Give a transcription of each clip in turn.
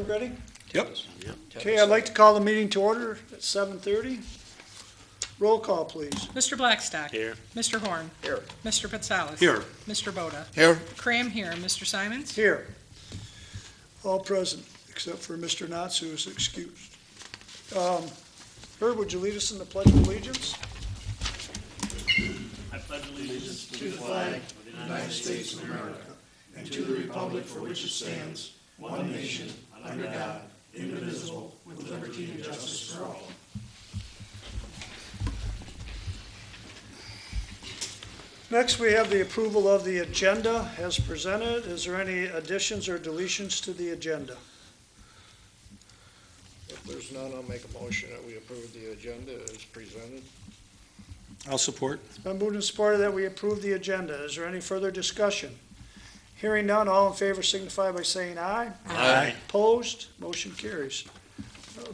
Ready? Yep. Okay, I'd like to call the meeting to order at 7:30. Roll call, please. Mr. Blackstock. Here. Mr. Horn. Here. Mr. Pitsalis. Here. Mr. Boda. Here. Cram here. Mr. Simons. Here. All present, except for Mr. Knotts, who is excused. Herb, would you lead us in the Pledge of Allegiance? I pledge allegiance to To the flag of the United States of America, and to the republic for which it stands, one nation, under God, indivisible, with liberty and justice for all. Next, we have the approval of the agenda as presented. Is there any additions or deletions to the agenda? If there's none, I'll make a motion that we approve the agenda as presented. I'll support. It's been moved and supported that we approve the agenda. Is there any further discussion? Hearing none, all in favor signify by saying aye. Aye. Opposed? Motion carries.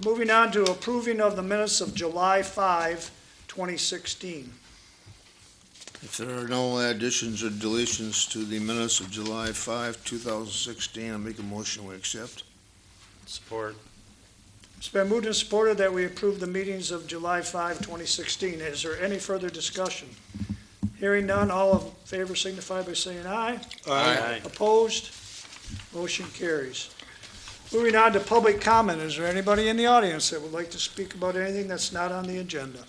Moving on to approving of the minutes of July 5, 2016. If there are no additions or deletions to the minutes of July 5, 2016, I'll make a motion we accept. support. It's been moved and supported that we approve the meetings of July 5, 2016. Is there any further discussion? Hearing none, all in favor signify by saying aye. Aye. Opposed? Motion carries. Moving on to public comment. Is there anybody in the audience that would like to speak about anything that's not on the agenda?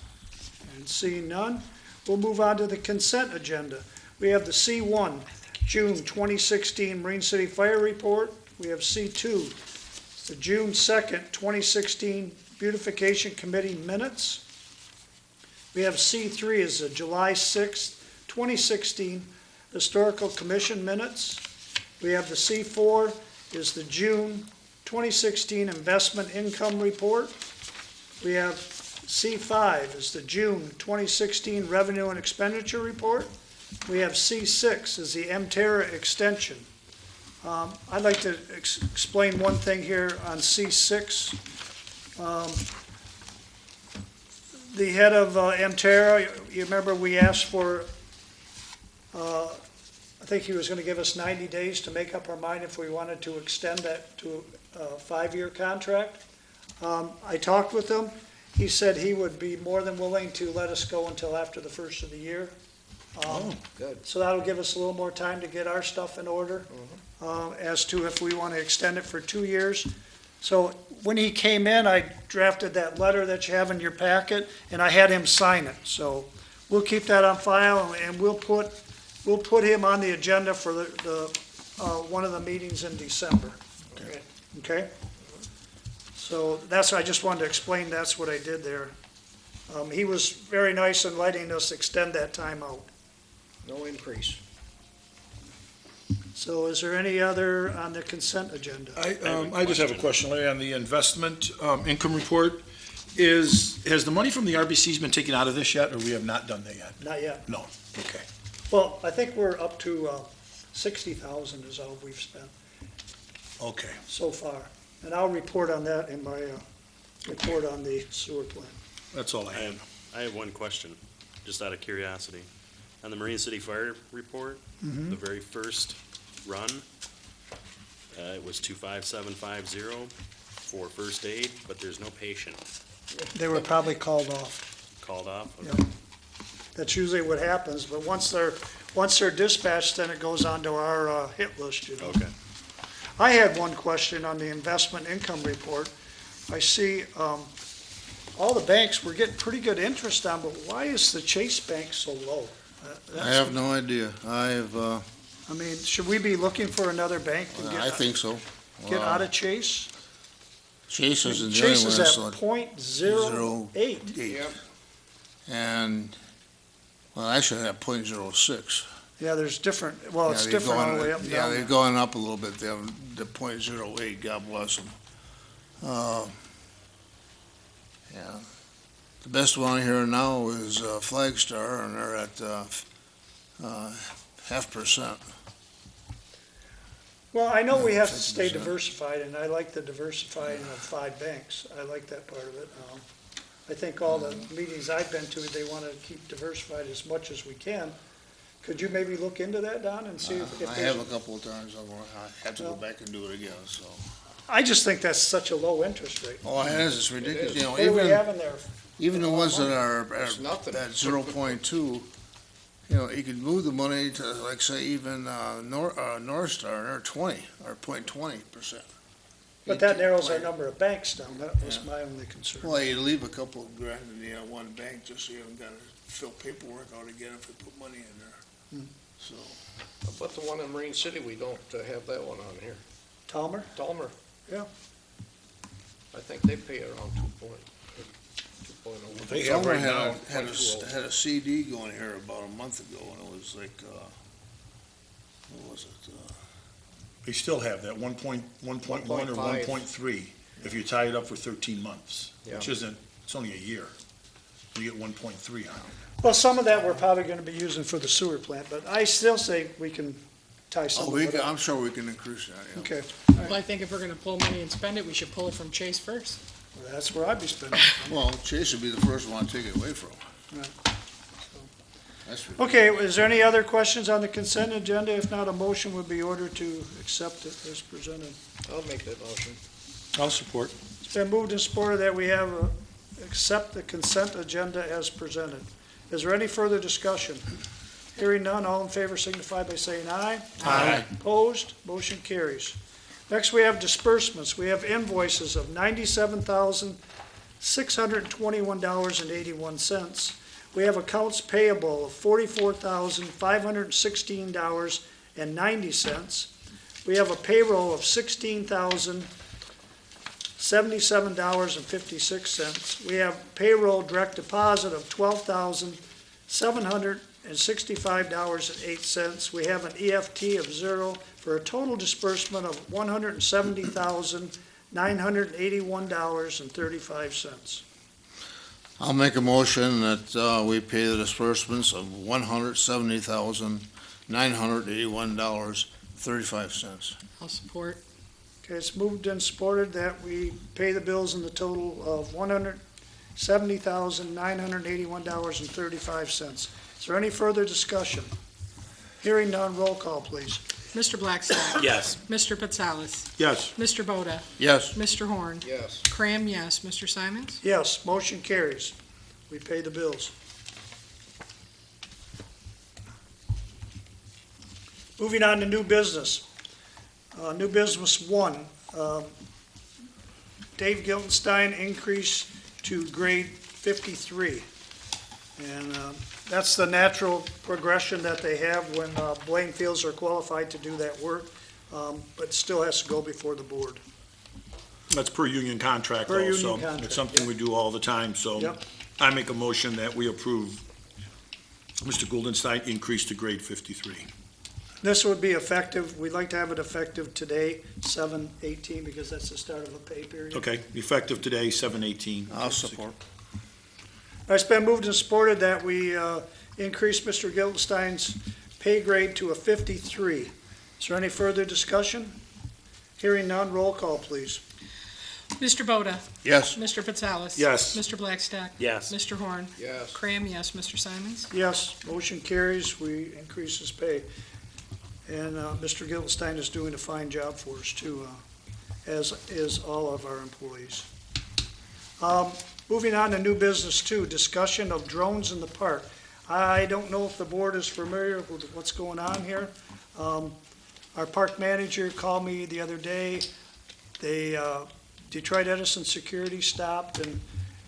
And seeing none, we'll move on to the consent agenda. We have the C1, June 2016 Marine City Fire Report. We have C2, the June 2nd, 2016 Beautification Committee Minutes. We have C3 is the July 6th, 2016 Historical Commission Minutes. We have the C4 is the June 2016 Investment Income Report. We have C5 is the June 2016 Revenue and Expenditure Report. We have C6 is the MTERRA Extension. I'd like to explain one thing here on C6. The head of MTERRA, you remember we asked for, I think he was going to give us 90 days to make up our mind if we wanted to extend that to a 5-year contract. I talked with him. He said he would be more than willing to let us go until after the first of the year. Good. So that'll give us a little more time to get our stuff in order as to if we want to extend it for 2 years. So when he came in, I drafted that letter that you have in your packet, and I had him sign it. So we'll keep that on file, and we'll put him on the agenda for the one of the meetings in December. Okay? So that's, I just wanted to explain, that's what I did there. He was very nice in letting us extend that time out. No increase. So is there any other on the consent agenda? I just have a question, Larry, on the investment income report. Has the money from the RBC's been taken out of this yet, or we have not done that yet? Not yet. No, okay. Well, I think we're up to 60,000 is all we've spent Okay. so far. And I'll report on that in my report on the sewer plant. That's all I have. I have one question, just out of curiosity. On the Marine City Fire Report, the very first run, it was 25750 for first aid, but there's no patient They were probably called off. called off. Yeah. That's usually what happens, but once they're dispatched, then it goes on to our hit list, you know. Okay. I had one question on the investment income report. I see all the banks, we're getting pretty good interest on, but why is the Chase Bank so low? I have no idea. I mean, should we be looking for another bank to I think so. get out of Chase? Chase isn't the Chase only is one at that's .08. Yep. And, well, actually, at .06. Yeah, there's different, well, it's Yeah, they're different all the going- way up and Yeah, down. they're going up a little bit. They have the .08, God bless them. Yeah. The best one here now is Flagstar, and they're at 0.5%. Well, I know we have to 50%. stay diversified, and I like the diversifying of 5 banks. I like that part of it. I think all the meetings I've been to, they want to keep diversified as much as we can. Could you maybe look into that, Don, and see if I there's... have a couple of times. I have to go Well- back and do it again, so. I just think that's such a low interest rate. Oh, it is, it's ridiculous, you know, What do we have in there? even the ones that are It's nothing. at 0.2, you know, you could move the money to, like, say, even, North Star, they're 20, or 0.20%. But that narrows our number of banks down. That was my only concern. Well, you leave a couple of grand in the one bank, just so you haven't got to fill paperwork out again if you put money in there. So, How about the one in Marine City? We don't have that one on here. Talmer? Talmer. Yeah. I think they pay around 2.0. They have Someone right now, had a CD going here about a month ago, and it was like, what was it? they still have that 1.1 or 1.5. 1.3 if you tie it up for 13 months, which Yeah. isn't, it's only a year. You get 1.3 on it. Well, some of that we're probably gonna be using for the sewer plant, but I still say we can tie some Oh, of it up. I'm sure we can increase that, yeah. Okay, Well, I think if we're gonna pull money and spend it, we should pull it from Chase first. well, that's where I'd be spending. Well, Chase would be the first one to take it away from. Right. That's for- Okay, is there any other questions on the consent agenda? If not, a motion would be ordered to accept it as presented. I'll make that motion. I'll support. It's been moved and supported that we have, accept the consent agenda as presented. Is there any further discussion? Hearing none, all in favor signify by saying aye. Aye. Opposed, motion carries. Next, we have disbursements. We have invoices of $97,621.81. We have accounts payable of $44,516.90. We have a payroll of $16,077.56. We have payroll direct deposit of $12,765.08. We have an EFT of zero for a total disbursement of $170,981.35. I'll make a motion that, we pay the disbursements of $170,981.35. I'll support. Okay, it's moved and supported that we pay the bills in the total of $170,981.35. Is there any further discussion? Hearing none, roll call, please. Mr. Blackstock. Yes. Mr. Patsalis. Yes. Mr. Boda. Yes, Mr. Horn. Yes. Cram, yes. Mr. Simons? Yes, motion carries. We pay the bills. Moving on to new business. New business one, Dave Gildenstein increase to grade 53. And that's the natural progression that they have when Blaine Fields are qualified to do that work, but still has to go before the board. That's per union contract Per union also. contract, It's something we do all the time, so Yep. I make a motion that we approve Mr. Goldenstein increase to grade 53. This would be effective, we'd like to have it effective today, 7/18, because that's the start of a pay period. Okay, effective today, 7/18. I'll support. It's been moved and supported that we increase Mr. Gildenstein's pay grade to a 53. Is there any further discussion? Hearing none, roll call, please. Mr. Boda. Yes, Mr. Patsalis. Yes. Mr. Blackstock. Yes. Mr. Horn. Yes. Cram, yes. Mr. Simons? Yes, motion carries, we increase his pay. And Mr. Gildenstein is doing a fine job for us too, as is all of our employees. Moving on to new business two, discussion of drones in the park. I don't know if the board is familiar with what's going on here. Our park manager called me the other day. They, Detroit Edison Security stopped and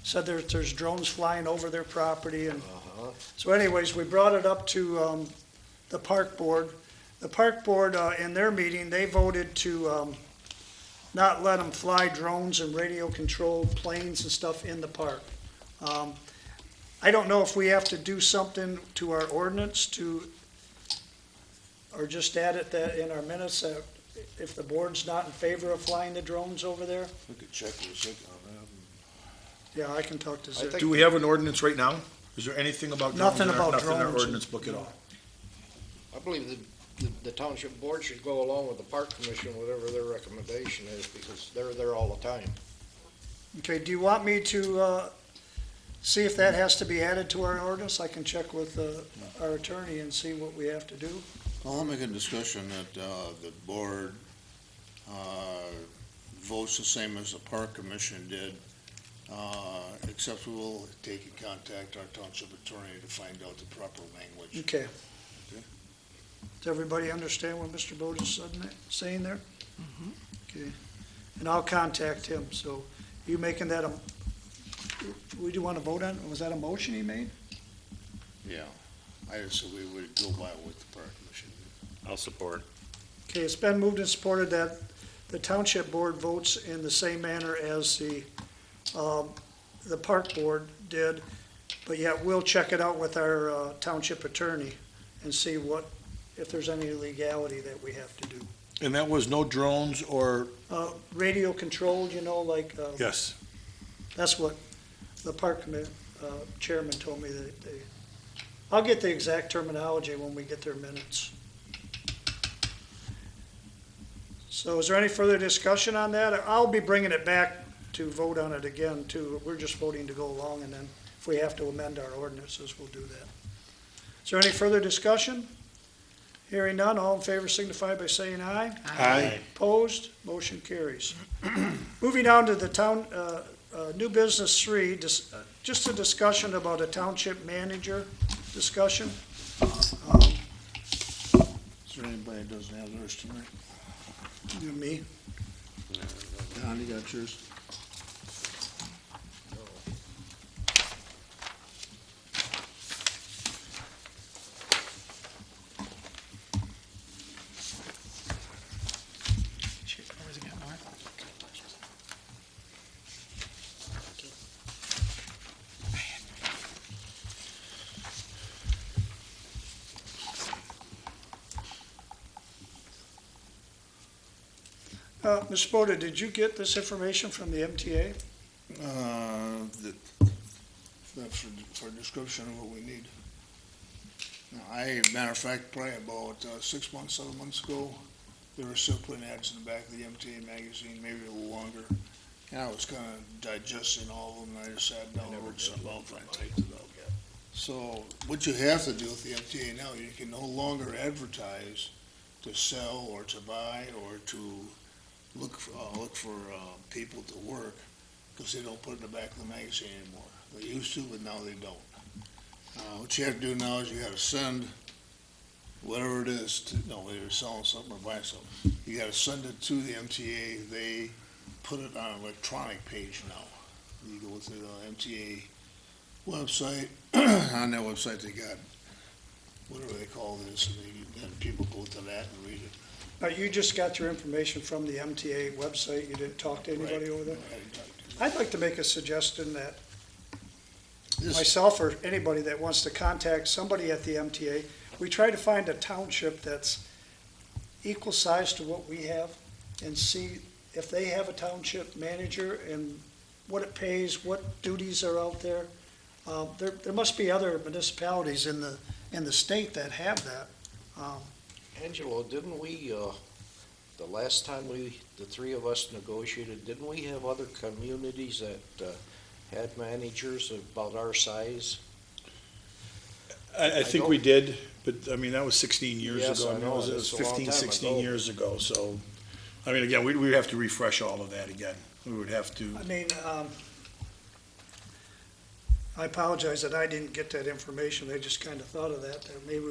said there's drones flying over their property. And so anyways, we brought it up to the park board. The park board, in their meeting, they voted to not let them fly drones and radio-controlled planes and stuff in the park. I don't know if we have to do something to our ordinance to, or just add it that in our minutes, that if the board's not in favor of flying the drones over there. we could check with Zick on Yeah, I can talk to Zick. think- Do we have an ordinance right now? Is there anything about drones? Nothing in our- about Nothing in our drones. ordinance book at all? I believe the township board should go along with the park commission, whatever their recommendation is, because they're there all the time. Okay, do you want me to see if that has to be added to our ordinance? I can check with our attorney and see what we have to do. Well, I'll make a discussion that, the board, votes the same as the park commission did, except we will take and contact our township attorney to find out the proper language. Okay. Does everybody understand what Mr. Bode is saying there? Okay. And I'll contact him, so you making that would you want to vote on, was that a motion he made? Yeah, I just said we would go by what the park commission did. I'll support. Okay, it's been moved and supported that the township board votes in the same manner as the park board did, but yet we'll check it out with our township attorney and see if there's any legality that we have to do. And that was no drones or, Radio controlled, like, yes. that's what the park chairman told me that I'll get the exact terminology when we get their minutes. So is there any further discussion on that? I'll be bringing it back to vote on it again too. We're just voting to go along, and then if we have to amend our ordinances, we'll do that. Is there any further discussion? Hearing none, all in favor signify by saying aye. Aye. Opposed? Motion carries. Moving on to the new business 3, just a discussion about a township manager discussion. Is there anybody that doesn't have theirs tonight? Me. Don, you got yours? Where's it got more? Mr. Bode, did you get this information from the MTA? That's for a description of what we need. Now, matter of fact, probably about 6 months, 7 months ago, they were still putting ads in the back of the MTA magazine, maybe a little longer. And I was kind of digesting all of them, and I just sat down and wrote something out and I typed it up. So what you have to do with the MTA now, you can no longer advertise to sell or to buy or to look for people to work, because they don't put it in the back of the magazine anymore. They used to, but now they don't. What you have to do now is you gotta send whatever it is to, whether you're selling something or buying something, you gotta send it to the MTA. They put it on an electronic page now. You go to the MTA website, on that website they got whatever they call this, and people go to that and read it. Now, you just got your information from the MTA website, you didn't talk to anybody over there? I'd like to make a suggestion that myself or anybody that wants to contact somebody at the MTA, we try to find a township that's equal size to what we have and see if they have a township manager and what it pays, what duties are out there. There must be other municipalities in the state that have that. Angelo, didn't we, the last time the three of us negotiated, didn't we have other communities that had managers about our size? I think we did, but I mean, that was 16 years Yes, ago. I mean, know. It was It's a long 15, time 16 ago. years ago, so, I mean, again, we'd have to refresh all of that again. We would have to, I mean, I apologize that I didn't get that information. I just kind of thought of that maybe,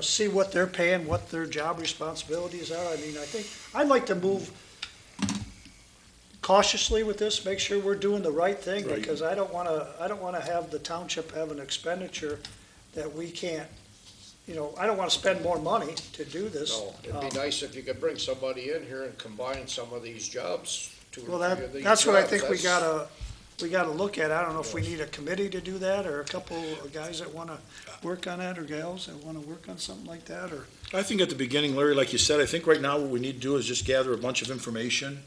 see what they're paying, what their job responsibilities are. I mean, I'd like to move cautiously with this, make sure we're doing the right thing, Right. because I don't want to have the township have an expenditure that we can't, I don't want to spend more money to do this. No, it'd be nice if you could bring somebody in here and combine some of these jobs. Well, that's what I think we gotta look at. I don't know if we need a committee to do that, or a couple of guys that wanna work on that, or gals that wanna work on something like that, or, I think at the beginning, Larry, like you said, I think right now what we need to do is just gather a bunch of information.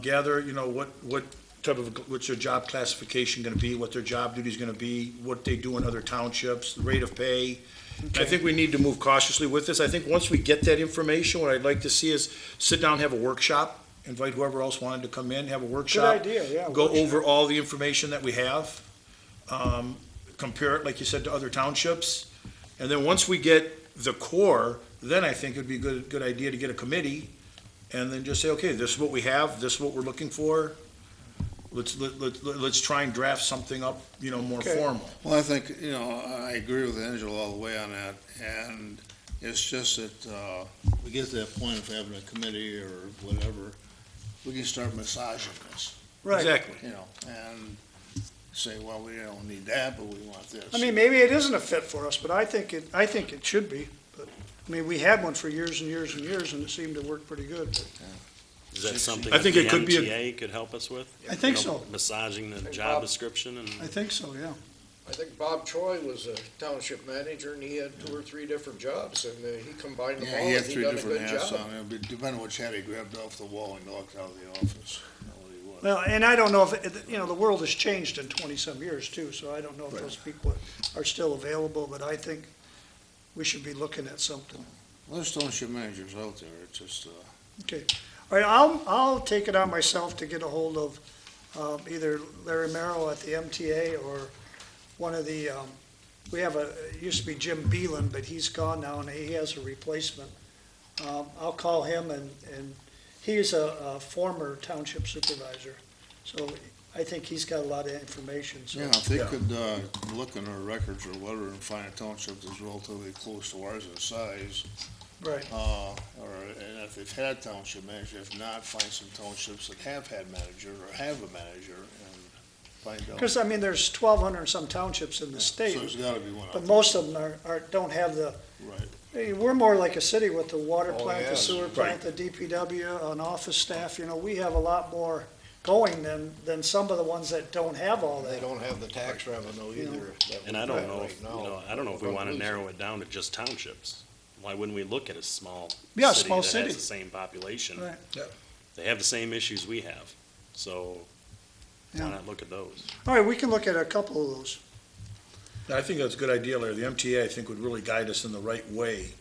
Gather, what type of, what's their job classification gonna be, what their job duty's gonna be, what they do in other townships, the rate of pay. And I think we need to move cautiously with this. I think once we get that information, what I'd like to see is sit down, have a workshop, invite whoever else wanted to come in, have a good workshop. idea, yeah. Go workshop. over all the information that we have, compare it, like you said, to other townships. And then once we get the core, then I think it'd be a good idea to get a committee and then just say, okay, this is what we have, this is what we're looking for. Let's try and draft something up, more Okay. formal. Well, I think, I agree with Angelo all the way on that, and it's just that, we get to that point of having a committee or whatever, we can start massaging this, Right. Exactly. and say, well, we don't need that, but we want this. I mean, maybe it isn't a fit for us, but I think it should be. But, I mean, we had one for years and years and years, and it seemed to work pretty good. But Is that something I that think the it could be a- MTA could help us with? I think You know, so. Massaging the Hey, job Bob. description and, I think so, yeah. I think Bob Troy was a township manager, and he had 2 or 3 different jobs, and he combined them all, Yeah, he had and he 3 done a different good hats job. on it, but depending on which hat he grabbed off the wall and walked out of the office. You know what he was. Well, and I don't know if, the world has changed in 20-some years too, so I don't know if those people are still available, but I think we should be looking at something. Well, there's township managers out there, it's just, Okay. All right, I'll take it on myself to get a hold of either Larry Merrill at the MTA or one of the, we have it used to be Jim Beelan, but he's gone now and he has a replacement. I'll call him and he's a former township supervisor. So I think he's got a lot of information, so. yeah, if they Yeah. could, look in our records or whatever and find a township that's relatively close to ours in size, Right. and if they've had township manager, if not, find some townships that have had manager or have a manager and find out. Because, I mean, there's 1,200 and some townships in the So state, there's gotta be one out but there. most of them don't have the, Right. we're more like a city with the water Oh, plant, the yes. sewer plant, the DPW, an office staff, we have a lot more going than some of the ones that don't have all They that. don't have the tax revenue You know. either. that and we I don't have know, right if, now. I don't know if we We're want to gonna lose narrow it down to just townships. Why wouldn't we look at a small Yeah, city small that city. has the same population? Right. They have the same issues we have, so Yeah. why not look at those? All right, we can look at a couple of those. I think that's a good idea, Larry. The MTA, I think, would really guide us in the right way.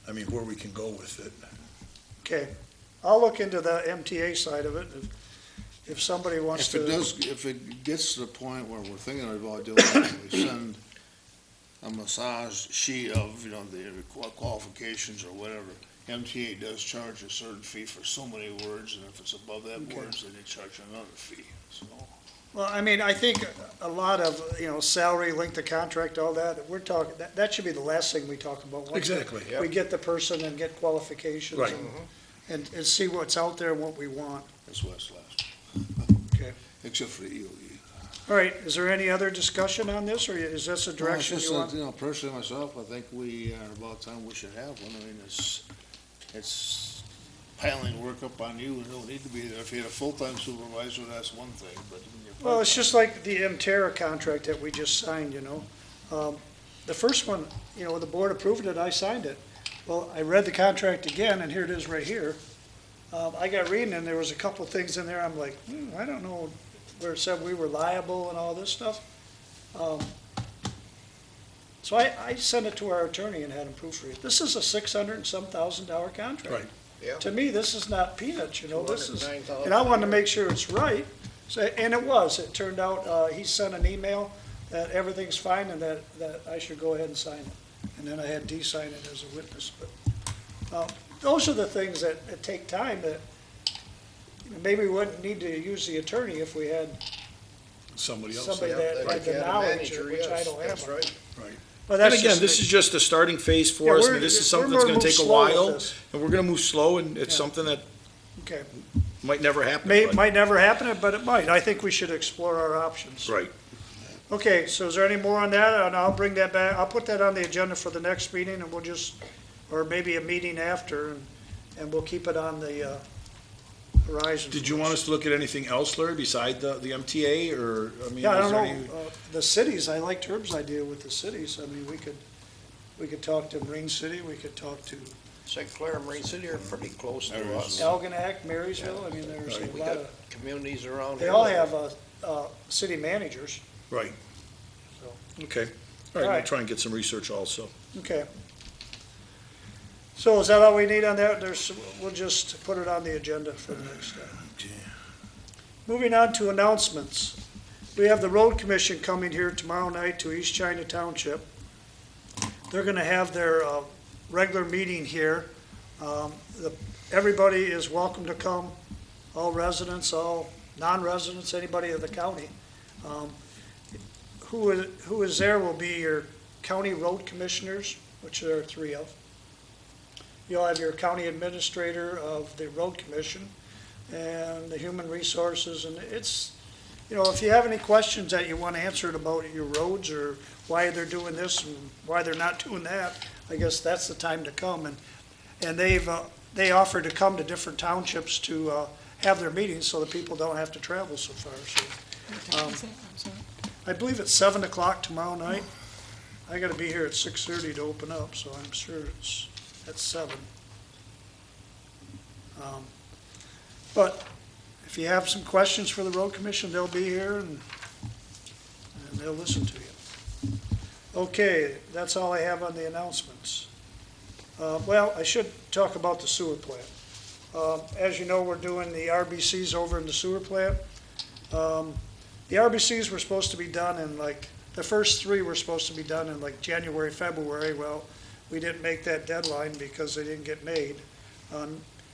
I mean, where we can go with it. Okay. I'll look into the MTA side of it. If somebody wants If it to, does, if it gets to the point where we're thinking about doing it, we send a massage sheet of, the qualifications or whatever. MTA does charge a certain fee for so many words, and if it's above that Okay. words, then they charge another fee, so. well, I mean, I think a lot of, salary, length of contract, all that, we're talking, that should be the last thing we talk about. Once Exactly. We get the person and get qualifications. Right. And see what's out there and what we want. That's what's last. Okay. Except for the EOE. All right, is there any other discussion on this, or is this a direction It's you just want? that, personally myself, I think we are about time we should have one. I mean, it's piling work up on you and don't need to be there. If you had a full-time supervisor, that's one thing, but when you're Well, it's just part-time- like the Mterra contract that we just signed, The first one, the board approved it, I signed it. Well, I read the contract again, and here it is right here. I got reading, and there was a couple of things in there, I'm like, I don't know, where it said we were liable and all this stuff. So I sent it to our attorney and had him proofread it. This is a $600 and some thousand contract. Right. Yeah. To me, this is not peanuts, this is, $209,000 and I wanted to make sure it's right. So, and it was, it turned out, he sent an email that everything's fine and that I should go ahead and sign it. And then I had Dee sign it as a witness, but, those are the things that take time that, maybe we wouldn't need to use the attorney if we had Somebody else. somebody Yeah, that had if you the had a knowledge, manager, which I yes, don't that's have. right. But And that's again, just this me. is just a starting phase Yeah, for us. I we're- mean, this is we're something that's gonna gonna move take a slow with while, this. and we're gonna move slow, and it's Yeah. something that Okay, might never happen. but- might never happen, but it might. I think we should explore our options. Right. Okay, so is there any more on that? And I'll bring that back, I'll put that on the agenda for the next meeting, and we'll just, or maybe a meeting after, and we'll keep it on the horizon. Did for you want us. us to look at anything else, Larry, beside the MTA, or, I mean, Yeah, I is don't there know, any? the cities, I liked Herb's idea with the cities. I mean, we could talk to Marine City, we could talk to St. Clair and Marine City are pretty close to us. Algonac, Marysville. I mean, there's a We lot got of, communities around they here. all that- have city managers. Right. So. Okay. All right, All we'll right. try and get some research also. Okay. So is that all we need on that? We'll just put it on the agenda for the next time. Moving on to announcements. We have the road commission coming here tomorrow night to East China Township. They're gonna have their regular meeting here. The everybody is welcome to come, all residents, all non-residents, anybody of the county. Um, Who is there will be your county road commissioners, which there are 3 of. You'll have your county administrator of the road commission and the human resources, and it's, if you have any questions that you want answered about your roads or why they're doing this and why they're not doing that, I guess that's the time to come. And they offer to come to different townships to have their meetings so that people don't have to travel so far. So What time is it? I'm sorry. I believe it's 7 o'clock tomorrow night. I gotta be here at 6:30 to open up, so I'm sure it's at 7. But if you have some questions for the road commission, they'll be here and they'll listen to you. Okay, that's all I have on the announcements. Well, I should talk about the sewer plant. As you know, we're doing the RBCs over in the sewer plant. The RBCs were supposed to be done in the first 3 were supposed to be done in January, February. Well, we didn't make that deadline because they didn't get made.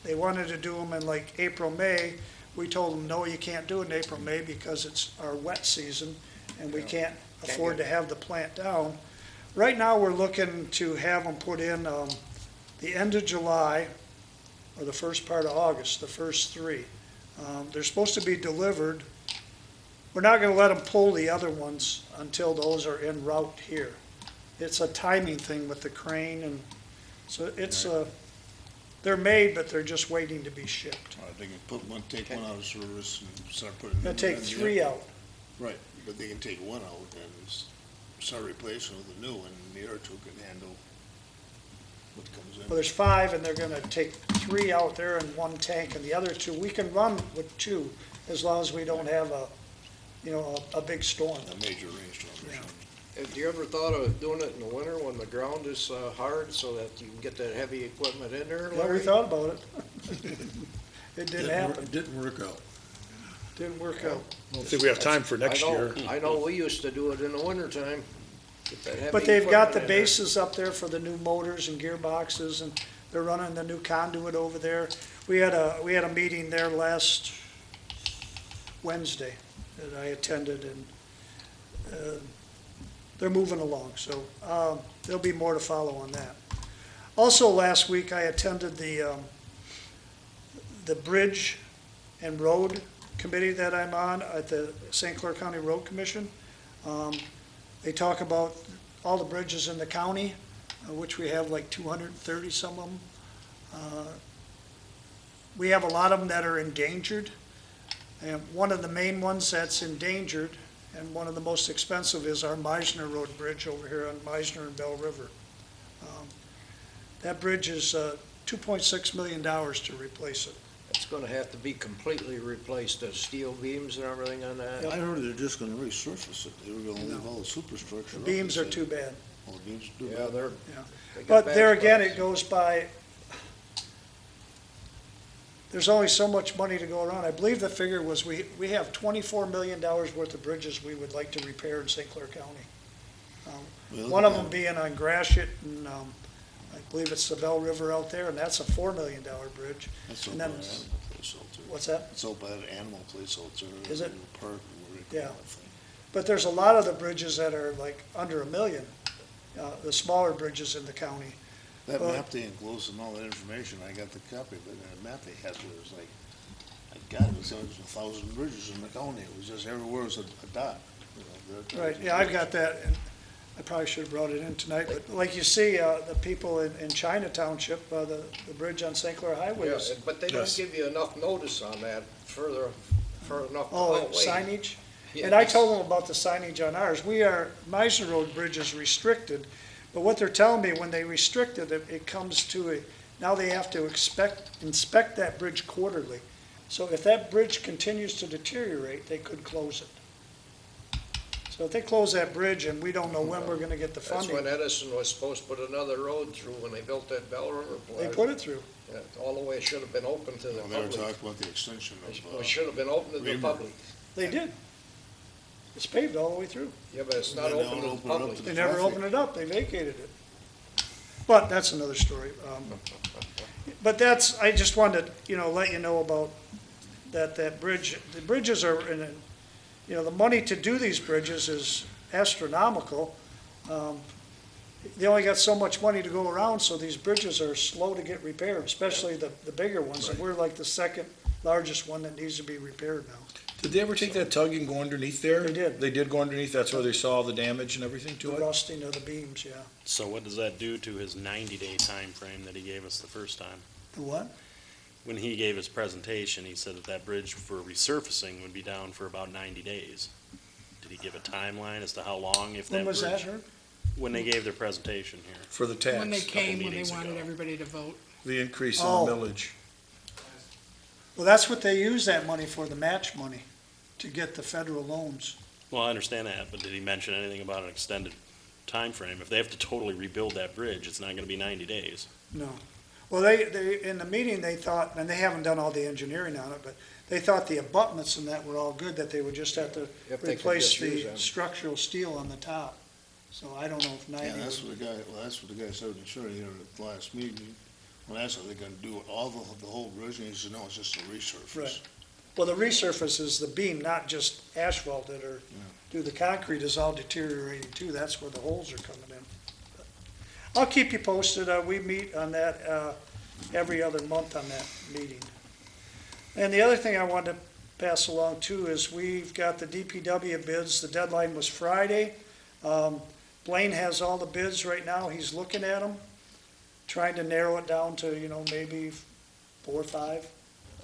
They wanted to do them in April, May. We told them, no, you can't do it in April, May because it's our wet season and we can't afford to have the plant down. Right now, we're looking to have them put in the end of July or the first part of August, the first 3. They're supposed to be delivered. We're not going to let them pull the other ones until those are en route here. It's a timing thing with the crane, and so it's they're made, but they're just waiting to be shipped. They can take one out of service and start putting. They'll take 3 out. Right, but they can take one out and start replacing with a new one, and the other 2 can handle what comes in. Well, there's 5, and they're going to take 3 out there in 1 tank, and the other 2, we can run with 2 as long as we don't have a big storm. A major rainstorm or Yeah. something. Have you ever thought of doing it in the winter when the ground is hard so that you can get that heavy equipment in there, Yeah, we Larry? thought about it. It didn't happen. Didn't work out. Didn't work out. I don't think we have time for next year. I know we used to do it in the wintertime. Get that heavy But they've got the equipment in there. bases up there for the new motors and gearboxes, and they're running the new conduit over there. We had a meeting there last Wednesday that I attended, and they're moving along, so there'll be more to follow on that. Also, last week, I attended the Bridge and Road Committee that I'm on at the St. Clair County Road Commission. They talk about all the bridges in the county, which we have 230 some of them. We have a lot of them that are endangered. And one of the main ones that's endangered, and one of the most expensive, is our Meisner Road Bridge over here on Meisner and Bell River. That bridge is $2.6 million to replace it. It's gonna have to be completely replaced, the steel beams and everything on that. I heard they're just gonna resurface it. They were gonna leave all the superstructure. The up, beams they are said. too bad. Oh, the beams are too Yeah, bad. they're. Yeah. they got But bad there again, spots. it goes by, there's only so much money to go around. I believe the figure was we have $24 million worth of bridges we would like to repair in St. Clair County. Well, One of yeah. them being on Gratiot, and I believe it's the Bell River out there, and that's a $4 million bridge. That's And out then, by the animal place out there. what's that? It's out by the animal place out there. Is it? in the park where they Yeah. call that thing. But there's a lot of the bridges that are under $1 million, the smaller bridges in the county. That Well- map they enclosed and all that information, I got the copy, but that map they had, it was it was 1,000 bridges in the county. It was just everywhere was a dot. Right, yeah, I've got that, and I probably should have brought it in tonight, but like you see, the people in China Township, the bridge on St. Clair Highway Yeah, is, but they don't Yes. give you enough notice on that far enough oh, away. signage? And I Yes. told them about the signage on ours. Meisner Road Bridge is restricted, but what they're telling me, when they restrict it, it comes to now they have to inspect that bridge quarterly. So if that bridge continues to deteriorate, they could close it. So if they close that bridge and we don't know when we're gonna get the That's funding, when Edison was supposed to put another road through when they built that Bell River they plant. put it through. Yeah, all the way, it should have been open to the Well, they were public. talking about the extension of, It should have been open to the Reamer. public. They did. It's paved all the way through. Yeah, but it's not Then they open don't to the open it up public. to They the never traffic. opened it up, they vacated it. But that's another story. But that's, I just wanted to, let you know about that bridge. The bridges are, the money to do these bridges is astronomical. They only got so much money to go around, so these bridges are slow to get repaired, especially the bigger ones. And we're like the second largest one that needs to be repaired now. Did they ever take that tug and go underneath there? They did. They did go underneath, that's where they saw all the damage and everything The to it? rusting of the beams, yeah. So what does that do to his 90-day time frame that he gave us the first time? The what? When he gave his presentation, he said that bridge for resurfacing would be down for about 90 days. Did he give a timeline as to how long if that When was that, bridge? Herb? When they gave their presentation here. For the tax? When they came, when they meetings wanted ago. everybody to vote. The increase in the Oh. millage. Well, that's what they use that money for, the match money, to get the federal loans. Well, I understand that, but did he mention anything about an extended time frame? If they have to totally rebuild that bridge, it's not gonna be 90 days. No. Well, they, in the meeting, they thought, and they haven't done all the engineering on it, but they thought the abutments and that were all good, that they would just have to If they could replace just use the them. structural steel on the top. So I don't know if Yeah, 90 that's would. what the guy said in the jury here at the last meeting. When I asked if they're gonna do it, all the whole bridge, and he said, no, it's just a resurface. Right. Well, the resurface is the beam, not just asphalted or do the concrete is all deteriorating too. That's where the holes are coming in. I'll keep you posted. We meet on that every other month on that meeting. And the other thing I wanted to pass along too is we've got the DPW bids. The deadline was Friday. Blaine has all the bids right now. He's looking at them, trying to narrow it down to, maybe 4 or 5.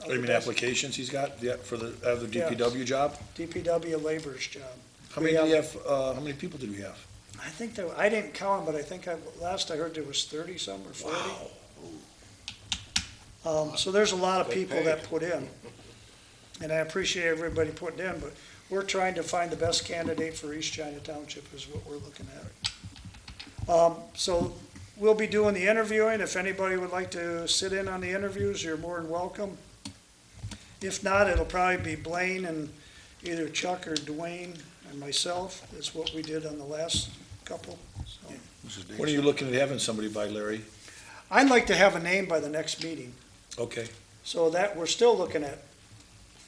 Oh, you mean applications he's got, for the other DPW job? DPW labor's job. How many do you have, how many people did we have? I think I didn't count them, but I think last I heard there was 30-some or 40. So there's a lot of people that put in. And I appreciate everybody putting in, but we're trying to find the best candidate for East China Township is what we're looking at. So we'll be doing the interviewing. If anybody would like to sit in on the interviews, you're more than welcome. If not, it'll probably be Blaine and either Chuck or Dwayne and myself. That's what we did on the last couple. So When are you looking at having somebody by, Larry? I'd like to have a name by the next meeting. Okay, So that, we're still looking at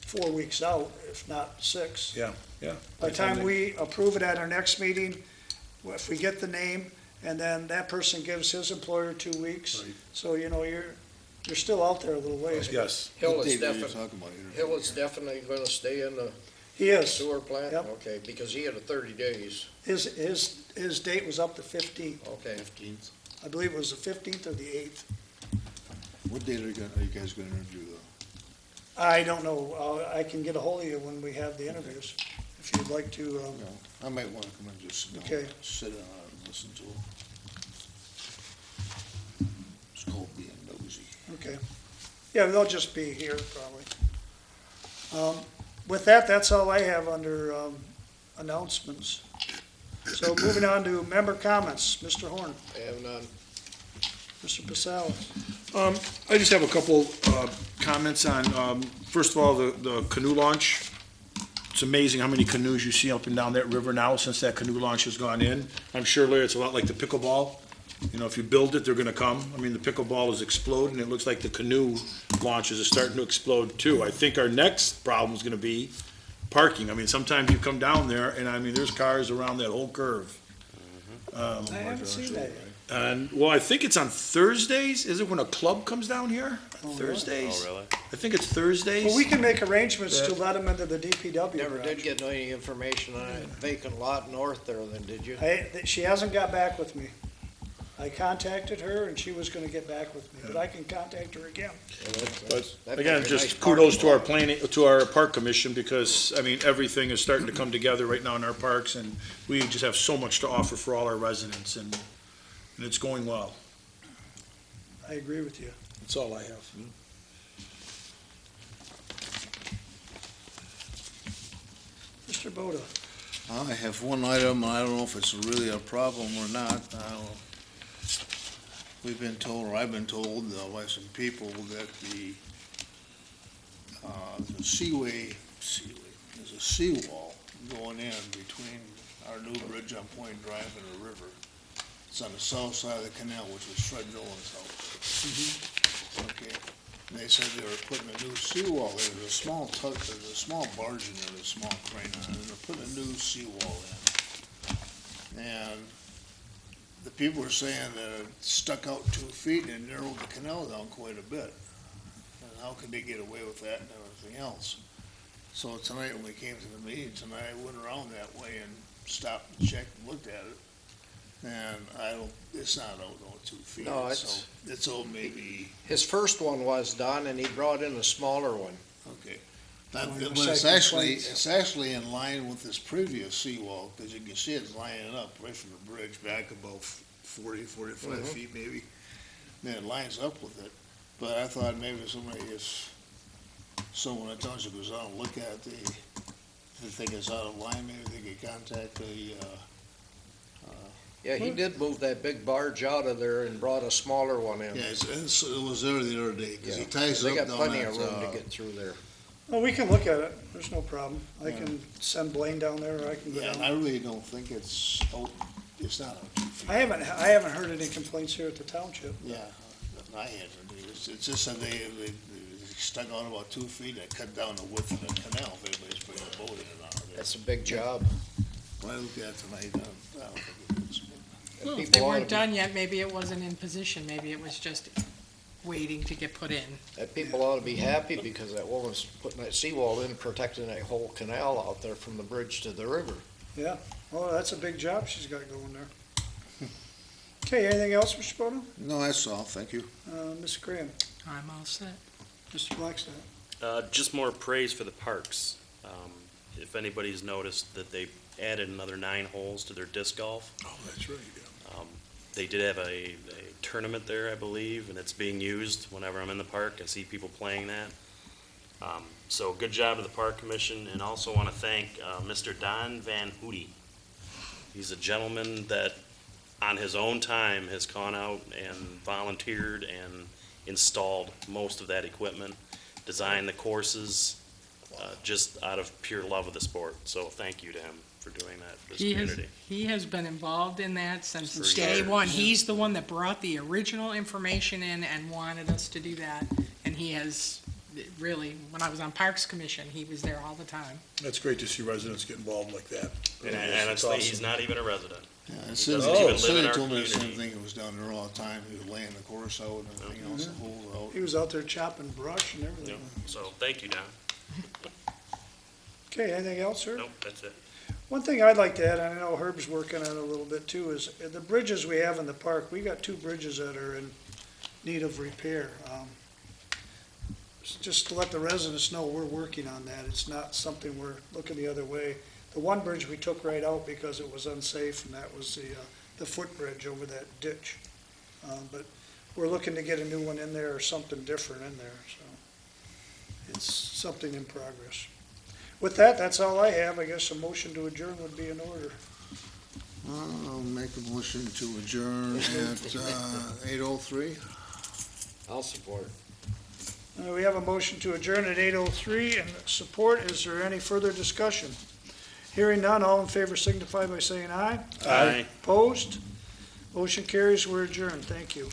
4 weeks out, if not 6. yeah. By the time we approve it at our next meeting, if we get the name, and then that person gives his employer 2 weeks. Right. So, you're still out there a little ways. Yes, Hill What is date are you definitely, talking about here? Hill is definitely gonna stay in the He is. sewer plant? Yep. Okay, because he had a 30 days. His date was up to 15th. Okay. I believe it was the 15th or the 8th. What date are you guys gonna interview though? I don't know. I can get a hold of you when we have the interviews, if you'd like to. I might wanna come and just, Okay. sit down and listen to them. It's called being nosy. Okay. Yeah, they'll just be here probably. With that, that's all I have under announcements. So moving on to member comments. Mr. Horn, I have none. Mr. Pasal. I just have a couple comments on, first of all, the canoe launch. It's amazing how many canoes you see up and down that river now since that canoe launch has gone in. I'm sure, Larry, it's a lot like the pickleball. If you build it, they're gonna come. I mean, the pickleball is exploding, it looks like the canoe launches are starting to explode too. I think our next problem is gonna be parking. I mean, sometimes you come down there and there's cars around that whole curve. I haven't seen that yet. And, well, I think it's on Thursdays. Is it when a club comes down here? really? Thursdays? Oh, really? I think it's Thursdays. Well, we can make arrangements to let them into the DPW Never did garage. get any information on that vacant lot north there then, did you? She hasn't got back with me. I contacted her and she was gonna get back with me, but I can contact her again. But That'd again, be a just nice kudos to our parking lot. planning, to our park commission, because, everything is starting to come together right now in our parks, and we just have so much to offer for all our residents, and it's going well. I agree with you. That's all I have. Mr. Boda. I have one item, I don't know if it's really a problem or not. We've been told, or I've been told by some people that the seaway, there's a seawall going in between our new bridge on Point Drive and the river. It's on the south side of the canal, which was Fred Nolan's house. Okay, and they said they were putting a new seawall there, there's a small barge in there, with a small crane on it, and they're putting a new seawall in. And the people were saying that it stuck out 2 feet and narrowed the canal down quite a bit. And how could they get away with that and everything else? So tonight, when we came to the meeting tonight, I went around that way and stopped and checked and looked at it. And it's not out 2 feet. No, it's- So it's old maybe, His first one was done, and he brought in a smaller one. okay. Well, But the it's second actually, plate's- it's actually in line with this previous seawall, because you can see it's lining up right from the bridge back about 45 feet maybe. And it lines up with it. But I thought maybe if someone at township goes out and look at it, if they think it's out of line, maybe they could contact the, Yeah, he did move that big barge out of there and brought a smaller one in. yeah, it was there the other day, because he Yeah. ties They it got up down plenty of room to at, get through there. Well, we can look at it, there's no problem. I can send Blaine down there, or I can go yeah, and down. I really don't think it's not out 2 feet. I haven't heard any complaints here at the township. Yeah, I had to do this. It's just that they stuck out about 2 feet, and cut down the width of the canal, if anybody's putting a boat in and out of there. That's a big job. When I looked at it tonight, I don't think it is. And Well, if people they ought weren't to be- done yet, maybe it wasn't in position, maybe it was just waiting to get put in. That people ought to be happy because that woman's putting that seawall in, protecting that whole canal out there from the bridge to the river. Yeah, well, that's a big job she's got going there. Okay, anything else, Mr. Bono? No, that's all, thank you. Ms. Graham, I'm all set. Mr. Blackstock? Just more praise for the parks. If anybody's noticed that they added another 9 holes to their disc golf. Oh, that's right, yeah. They did have a tournament there, I believe, and it's being used whenever I'm in the park. I see people playing that. So good job to the Park Commission, and also want to thank Mr. Don Van Hoody. He's a gentleman that, on his own time, has gone out and volunteered and installed most of that equipment, designed the courses, just out of pure love of the sport. So thank you to him for doing that for this community. He has been involved in that since For day years. one. He's the one that brought the original information in and wanted us to do that. And he has, really, when I was on Parks Commission, he was there all the time. That's great to see residents get involved like that. And That's honestly, awesome. he's not even a resident. Yeah, and He Cindy, doesn't even live in Cindy our told me the same community. thing, it was down there all the time, he was laying the course out and everything else, the hole out. He was out there chopping brush and everything. So thank you, Don. Okay, anything else, sir? Nope, that's it. One thing I'd like to add, and I know Herb's working on it a little bit too, is the bridges we have in the park, we got 2 bridges that are in need of repair. Just to let the residents know, we're working on that. It's not something we're looking the other way. The one bridge we took right out because it was unsafe, and that was the footbridge over that ditch. But we're looking to get a new one in there or something different in there, so it's something in progress. With that, that's all I have. I guess a motion to adjourn would be in order. I'll make a motion to adjourn at 8:03. I'll support. We have a motion to adjourn at 8:03 and support. Is there any further discussion? Hearing none, all in favor signify by saying aye. Aye. Opposed? Motion carries. We're adjourned. Thank you.